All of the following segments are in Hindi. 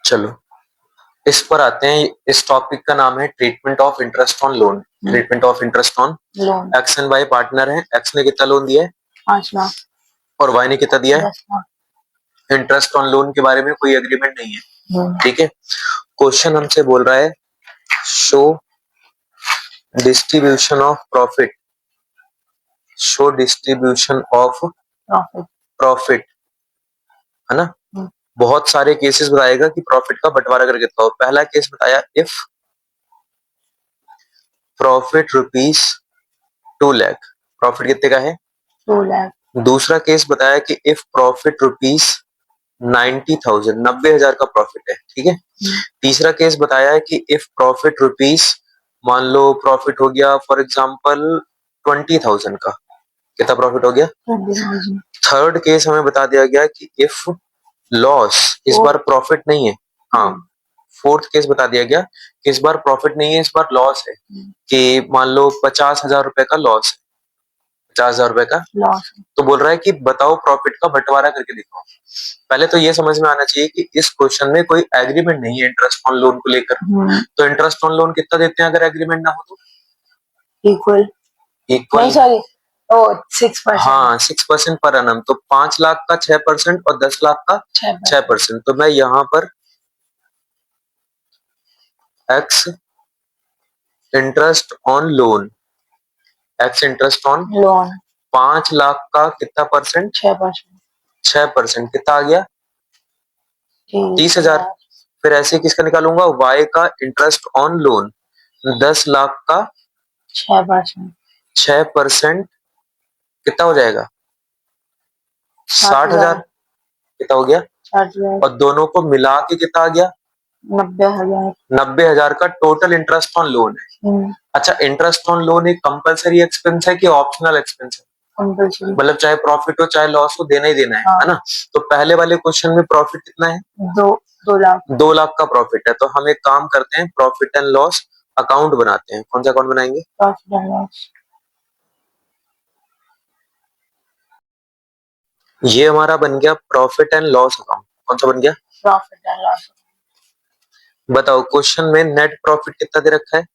चलो इस पर आते हैं। इस टॉपिक का नाम है treatment of interest on loan. Treatment of interest on loan. X and Y partner है। एक्स ने कितना लोन दिया है? 5 लाख। और वाई ने कितना दिया है? 10 लाख। इंटरेस्ट ऑन लोन के बारे में कोई एग्रीमेंट नहीं है, ठीक है। क्वेश्चन हमसे बोल रहा है show distribution of profit, show distribution of profit, है ना। बहुत सारे केसेस बताएगा कि प्रॉफिट का बंटवारा करके दिखाओ। पहला केस बताया if profit rupees 2 lakh, profit कितने का है? 2 लाख। दूसरा केस बताया कि इफ प्रॉफिट रुपीज 90,000, 90,000 का प्रॉफिट है, ठीक है। तीसरा केस बताया है कि इफ प्रॉफिट रुपीज, मान लो प्रॉफिट हो गया फॉर एग्जांपल 20,000 का, कितना प्रॉफिट हो गया? 20,000। थर्ड केस हमें बता दिया गया कि इफ लॉस, इस बार प्रॉफिट नहीं है, हाँ। फोर्थ केस बता दिया गया कि इस बार प्रॉफिट नहीं है, इस बार लॉस है, कि मान लो 50,000 रुपए का लॉस है, 50,000 रुपए का लॉस। तो बोल रहा है कि बताओ प्रॉफिट का बंटवारा करके दिखाओ। पहले तो ये समझ में आना चाहिए कि इस क्वेश्चन में कोई एग्रीमेंट नहीं है इंटरेस्ट ऑन लोन को लेकर। तो इंटरेस्ट ऑन लोन कितना देते हैं अगर एग्रीमेंट ना हो तो? इक्वल। इक्वल नहीं सॉरी, ओ 6%। हाँ 6% पर एनम। तो 5 लाख का 6% और 10 लाख का 6%। तो मैं यहाँ पर x interest on loan, x interest on loan 5 lakh का कितना परसेंट? 6%। 6% कितना आ गया? 30,000। फिर ऐसे किसका निकालूंगा? वाई का इंटरेस्ट ऑन लोन 10 लाख का 6%। 6% कितना हो जाएगा? 60,000। कितना हो गया? 60,000। और दोनों को मिला के कितना आ गया? 90,000। 90,000 का टोटल इंटरेस्ट ऑन लोन है। अच्छा, इंटरेस्ट ऑन लोन एक कंपलसरी एक्सपेंस है कि ऑप्शनल एक्सपेंस है? मतलब चाहे प्रॉफिट हो चाहे लॉस हो देना ही देना है ना। तो पहले वाले क्वेश्चन में प्रॉफिट कितना है? 2 लाख। 2 लाख का प्रॉफिट है। तो हम एक काम करते हैं, प्रॉफिट एंड लॉस अकाउंट बनाते हैं। कौन सा अकाउंट बनाएंगे? Profit and loss. ये हमारा बन गया प्रॉफिट एंड लॉस अकाउंट। कौन सा बन गया? Profit and loss. बताओ क्वेश्चन में नेट प्रॉफिट कितना दे रखा है?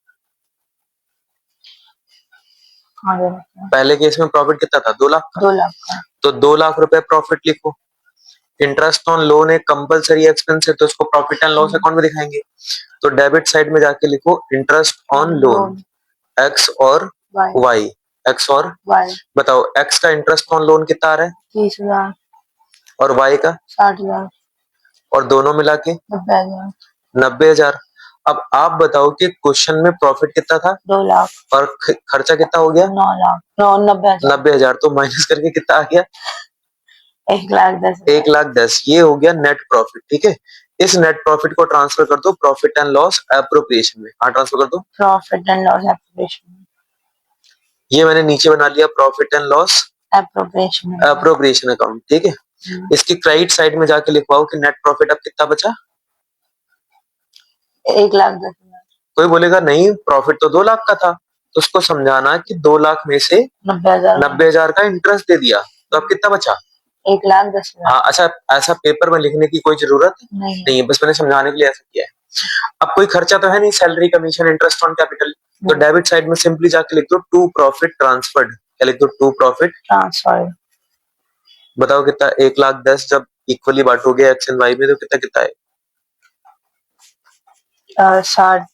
पहले केस में प्रॉफिट कितना था? 2 लाख का। 2 लाख का। तो 2 लाख रुपए प्रॉफिट लिखो। इंटरेस्ट ऑन लोन एक कंपलसरी एक्सपेंस है तो उसको प्रॉफिट एंड लॉस अकाउंट में दिखाएंगे। तो डेबिट साइड में जाके लिखो इंटरेस्ट ऑन लोन एक्स और वाई, एक्स और वाई। बताओ एक्स का इंटरेस्ट ऑन लोन कितना आ रहा है? 30,000। और वाई का 60,000। और दोनों मिला के 90,000। 90,000। अब आप बताओ कि क्वेश्चन में प्रॉफिट कितना था? 2 लाख। और खर्चा कितना हो गया? 9 लाख। 90,000। 90,000। तो माइनस करके कितना आ गया? 1,10,000। 1,10,000। ये हो गया नेट प्रॉफिट, ठीक है। इस नेट प्रॉफिट को ट्रांसफर कर दो प्रॉफिट एंड लॉस एप्रोप्रिएशन में। हाँ ट्रांसफर कर दो प्रॉफिट एंड लॉस एप्रोप्रिएशन। ये मैंने नीचे बना लिया profit and loss appropriation. Appropriation account, ठीक है। इसकी क्रेडिट साइड में जाके लिखवाओ कि नेट प्रॉफिट अब कितना बचा? 1,10,000। कोई बोलेगा नहीं प्रॉफिट तो 2 लाख का था, तो उसको समझाना कि 2 लाख में से 90,000 का इंटरेस्ट दे दिया, तो अब कितना बचा? 1,10,000। हाँ अच्छा, ऐसा पेपर में लिखने की कोई जरूरत नहीं है, बस मैंने समझाने के लिए ऐसा किया है। अब कोई खर्चा तो है नहीं, salary commission interest on capital. तो डेबिट साइड में सिंपली जाके लिख दो टू प्रॉफिट ट्रांसफर्ड। क्या लिख दो? To profit transfer. बताओ कितना? 1,10,000 जब इक्वली बांटोगे एक्स एंड वाई में तो कितना कितना है? 60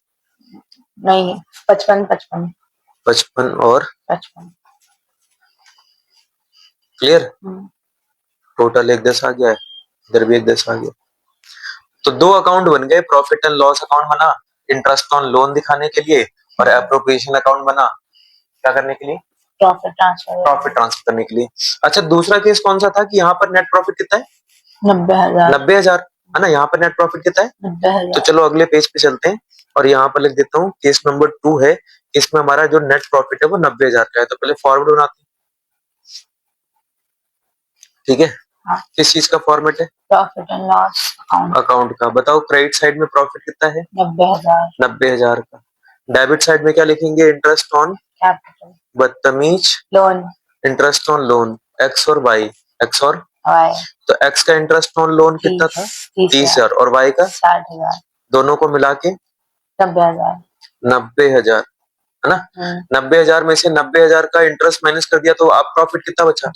नहीं 55 55 55 और 55। क्लियर? टोटल 1,10,000 आ गया है, इधर भी 1,10,000 आ गया। तो 2 अकाउंट बन गए, प्रॉफिट एंड लॉस अकाउंट बना इंटरेस्ट ऑन लोन दिखाने के लिए, और एप्रोप्रिएशन अकाउंट बना क्या करने के लिए? प्रॉफिट ट्रांसफर करने के लिए। अच्छा दूसरा केस कौन सा था कि यहाँ पर नेट प्रॉफिट कितना है? 90,000। 90,000 है ना। यहाँ पर नेट प्रॉफिट कितना है? 90,000। तो चलो अगले पेज पे चलते हैं और यहाँ पर लिख देता हूँ केस नंबर 2 है। इसमें हमारा जो नेट प्रॉफिट है वो 90,000 का है। तो पहले फॉर्मूला बनाते हैं, ठीक है। किस चीज का फॉर्मेट है? प्रॉफिट एंड लॉस अकाउंट का। बताओ क्रेडिट साइड में प्रॉफिट कितना है? 90,000। 90,000 का। डेबिट साइड में क्या लिखेंगे? Interest on capital. बदतमीज loan. Interest on loan X और वाई, एक्स और वाई तो एक्स का इंटरेस्ट ऑन लोन कितना था? 30,000 और वाई का 60,000 दोनों को मिला के 90,000 90,000 है ना। 90,000 में से 90,000 का इंटरेस्ट माइनस कर दिया तो आप प्रॉफिट कितना बचा?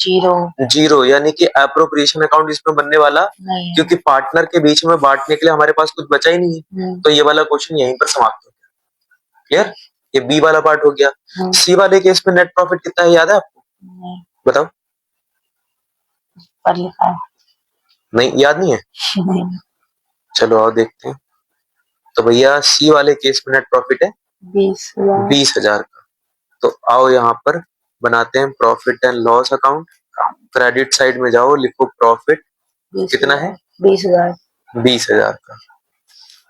जीरो। यानी कि एप्रोप्रिएशन अकाउंट इसमें बनने वाला नहीं है। क्योंकि पार्टनर के बीच में बांटने के लिए हमारे पास कुछ बचा ही नहीं है। तो ये वाला क्वेश्चन यहीं पर समाप्त हो गया। क्लियर? ये बी वाला पार्ट हो गया। सी वाले केस में नेट प्रॉफिट कितना है याद है आपको? नहीं, बताओ। पर लिखा है। नहीं याद नहीं है? नहीं। चलो आओ देखते हैं। तो भैया सी वाले केस में नेट प्रॉफिट है 20,000 का। तो आओ यहाँ पर बनाते हैं profit and loss account. Credit side में जाओ, लिखो प्रॉफिट कितना है? 20,000 का।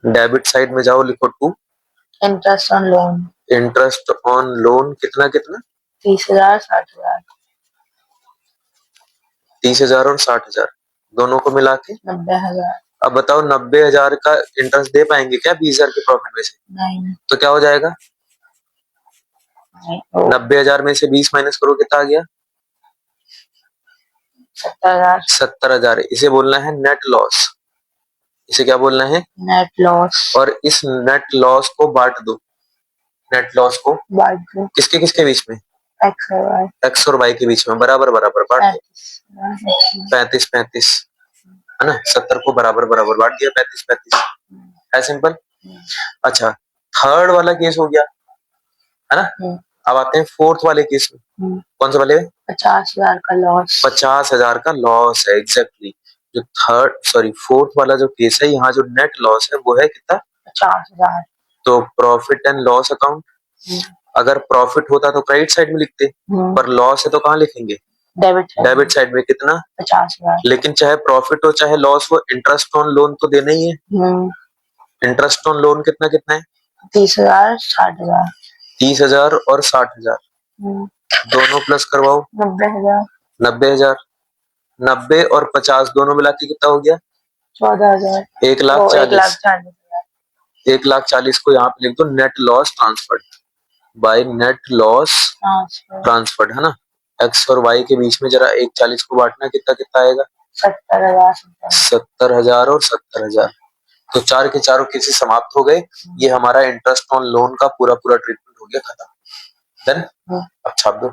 डेबिट साइड में जाओ, लिखो 2। Interest on loan interest on loan कितना कितना? 30,000 60,000 30,000 और 60,000 दोनों को मिला के 90,000 अब बताओ 90,000 का इंटरेस्ट दे पाएंगे क्या 20,000 के प्रॉफिट में से? नहीं। तो क्या हो जाएगा? 90,000 में से 20 माइनस करो, कितना आ गया? 70,000। इसे बोलना है नेट लॉस। इसे क्या बोलना है? Net loss. और इस नेट लॉस को बांट दो। नेट लॉस को बांट दो किसके किसके बीच में? एक्स और वाई के बीच में बराबर बराबर बांट दो। 35-35 है ना। 70 को बराबर बराबर बांट दिया, 35-35 है। सिंपल। अच्छा थर्ड वाला केस हो गया है ना। अब आते हैं फोर्थ वाले केस में। कौन सा वाले? 50,000 का लॉस। 50,000 का लॉस है एग्जैक्टली। जो फोर्थ वाला जो केस है, यहाँ जो नेट लॉस है वो है कितना? 50,000। तो प्रॉफिट एंड लॉस अकाउंट, अगर प्रॉफिट होता तो क्रेडिट साइड में लिखते, पर लॉस है तो कहाँ लिखेंगे? डेबिट साइड में। कितना? 50,000। लेकिन चाहे प्रॉफिट हो चाहे लॉस हो, इंटरेस्ट ऑन लोन तो देना ही है। इंटरेस्ट ऑन लोन कितना कितना है? 30,000 60,000। 30,000 और 60,000 दोनों प्लस करवाओ। 90,000। 90,000। 90 और 50 दोनों मिला के कितना हो गया? 14,000। 1,40,000। 1,40,000 को यहाँ पे लिख दो net loss transferred by net loss transferred है ना। एक्स और वाई के बीच में जरा 1,40 को बांटना, कितना कितना आएगा? 70,000। 70,000 और 70,000। तो चार के चारों केसेस समाप्त हो गए। ये हमारा इंटरेस्ट ऑन लोन का पूरा पूरा ट्रीटमेंट हो गया खत्म। डन। अब छाप दो।